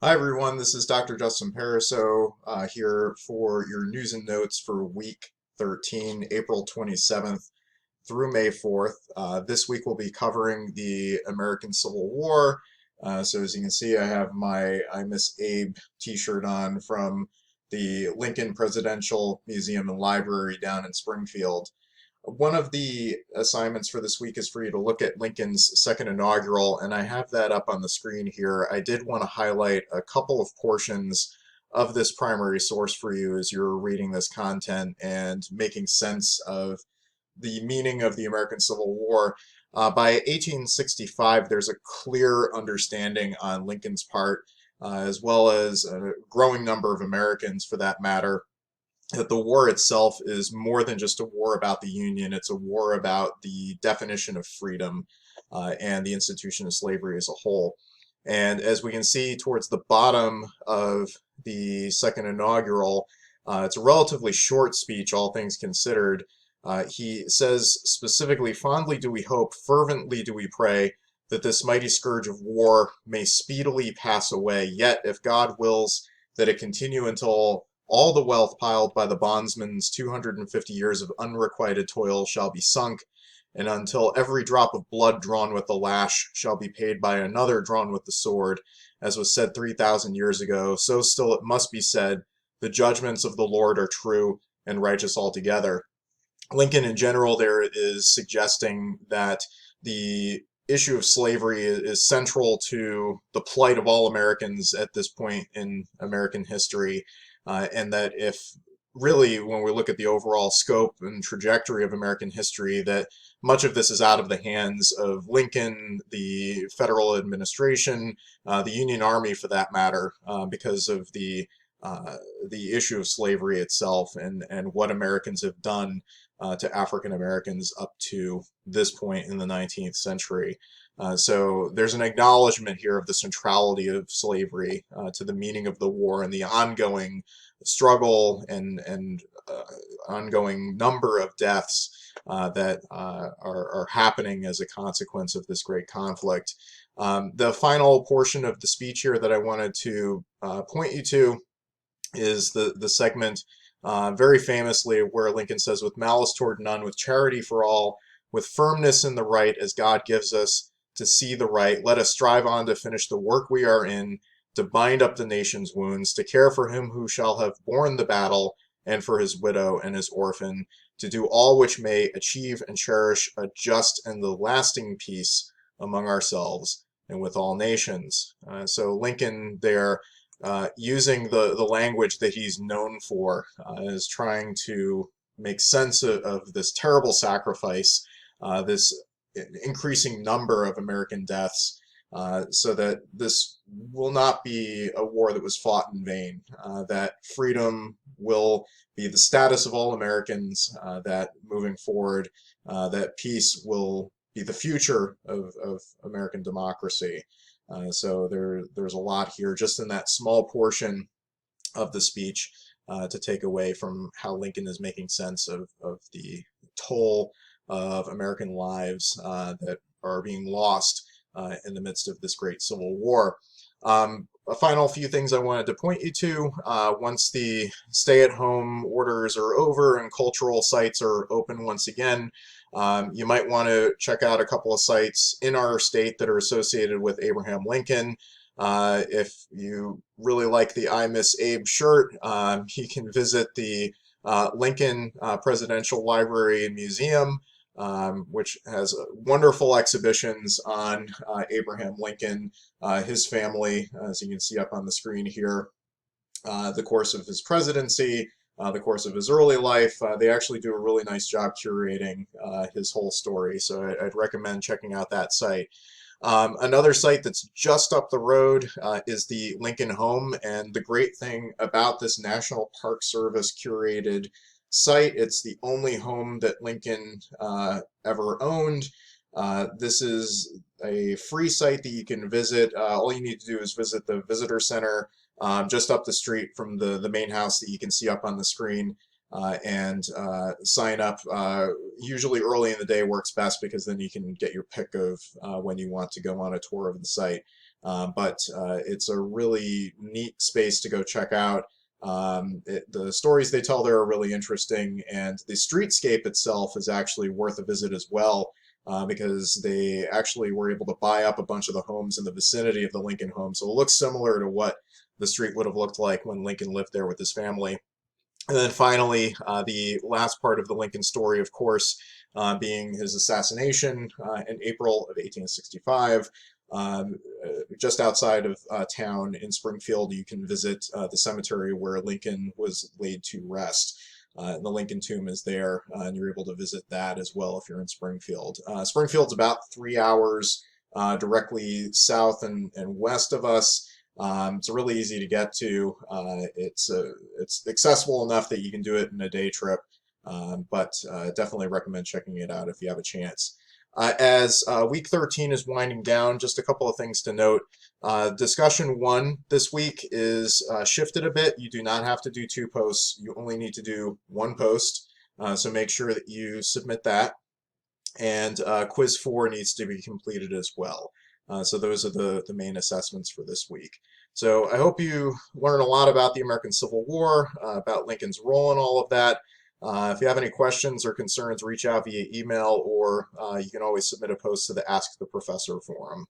Hi everyone, this is Dr. Justin Pariseau here for your news and notes for week 13, April 27th through May 4th. This week we'll be covering the American Civil War. So as you can see, I have my I Miss Abe t-shirt on from the Lincoln Presidential Museum and Library down in Springfield. One of the assignments for this week is for you to look at Lincoln's second inaugural, and I have that up on the screen here. I did want to highlight a couple of portions of this primary source for you as you're reading this content and making sense of the meaning of the American Civil War. By 1865, there's a clear understanding on Lincoln's part, as well as a growing number of Americans for that matter, that the war itself is more than just a war about the Union. It's a war about the definition of freedom and the institution of slavery as a whole. And as we can see towards the bottom of the second inaugural, it's a relatively short speech, all things considered. He says specifically, fondly do we hope, fervently do we pray, that this mighty scourge of war may speedily pass away. Yet, if God wills that it continue until all the wealth piled by the bondsman's 250 years of unrequited toil shall be sunk, and until every drop of blood drawn with the lash shall be paid by another drawn with the sword, as was said 3,000 years ago, so still it must be said, the judgments of the Lord are true and righteous altogether. Lincoln in general there is suggesting that the issue of slavery is central to the plight of all Americans at this point in American history, and that if really, when we look at the overall scope and trajectory of American history, that much of this is out of the hands of Lincoln, the federal administration, the Union Army for that matter, because of the issue of slavery itself and what Americans have done to African Americans up to this point in the 19th century. So there's an acknowledgement here of the centrality of slavery to the meaning of the war and the ongoing struggle and ongoing number of deaths that are happening as a consequence of this great conflict. The final portion of the speech here that I wanted to point you to is the segment very famously where Lincoln says, with malice toward none, with charity for all, with firmness in the right as God gives us to see the right, let us strive on to finish the work we are in, to bind up the nation's wounds, to care for him who shall have borne the battle, and for his widow and his orphan, to do all which may achieve and cherish a just and the lasting peace among ourselves and with all nations. So Lincoln there, using the language that he's known for, is trying to make sense of this terrible sacrifice, this increasing number of American deaths, so that this will not be a war that was fought in vain, that freedom will be the status of all Americans, that moving forward, that peace will be the future of American democracy. So there's a lot here just in that small portion of the speech to take away from how Lincoln is making sense of the toll of American lives that are being lost in the midst of this great Civil War. A final few things I wanted to point you to. Once the stay-at-home orders are over and cultural sites are open once again, you might want to check out a couple of sites in our state that are associated with Abraham Lincoln. If you really like the I Miss Abe shirt, you can visit the Lincoln Presidential Library and Museum, which has wonderful exhibitions on Abraham Lincoln, his family, as you can see up on the screen here, the course of his presidency, the course of his early life. They actually do a really nice job curating his whole story, so I'd recommend checking out that site. Another site that's just up the road is the Lincoln Home, and the great thing about this National Park Service curated site, it's the only home that Lincoln ever owned. This is a free site that you can visit. All you need to do is visit the visitor center just up the street from the main house that you can see up on the screen, and sign up. Usually early in the day works best because then you can get your pick of when you want to go on a tour of the site. but it's a really neat space to go check out. The stories they tell there are really interesting, and the streetscape itself is actually worth a visit as well, because they actually were able to buy up a bunch of the homes in the vicinity of the Lincoln home. So it looks similar to what the street would have looked like when Lincoln lived there with his family. And then finally, the last part of the Lincoln story, of course, being his assassination in April of 1865. Just outside of town in Springfield, you can visit the cemetery where Lincoln was laid to rest. And the Lincoln tomb is there, and you're able to visit that as well if you're in Springfield. Springfield's about 3 hours directly south and west of us. It's really easy to get to. It's accessible enough that you can do it in a day trip, but definitely recommend checking it out if you have a chance. As week 13 is winding down, just a couple of things to note. Discussion 1 this week is shifted a bit. You do not have to do 2 posts. You only need to do 1 post, so make sure that you submit that. And quiz 4 needs to be completed as well. So those are the main assessments for this week. So I hope you learn a lot about the American Civil War, about Lincoln's role in all of that. If you have any questions or concerns, reach out via email, or you can always submit a post to the Ask the Professor forum.